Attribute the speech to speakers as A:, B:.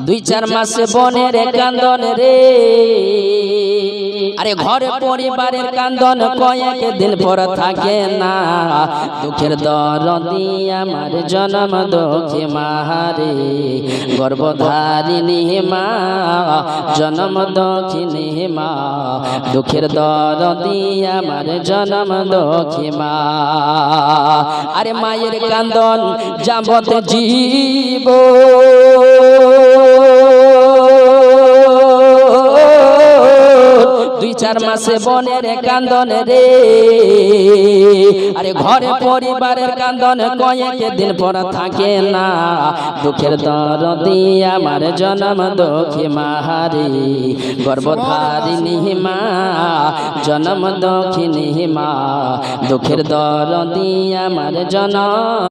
A: দুই-চার মাসে বনের কান্দন রে, আরে ঘরে পরিবারের কান্দন কয়েক দিন পর থাকে না। দুঃখের দরদি আমার জনম দুঃখী মাহারে, গর্ভধারিণী মা জনম দুঃখিনী মা। দুঃখের দরদি আমার জনম দুঃখী মা। আরে মায়ের কান্দন যাবত জীব দুই-চার মাসে বনের কান্দন রে, আরে ঘরে পরিবারের কান্দন কয়েক দিন পর থাকে না। দুঃখের দরদি আমার জনম দুঃখী মাহারে, গর্ভধারিণী মা জনম দুঃখিনী মা। দুঃখের দরদি আমার জনম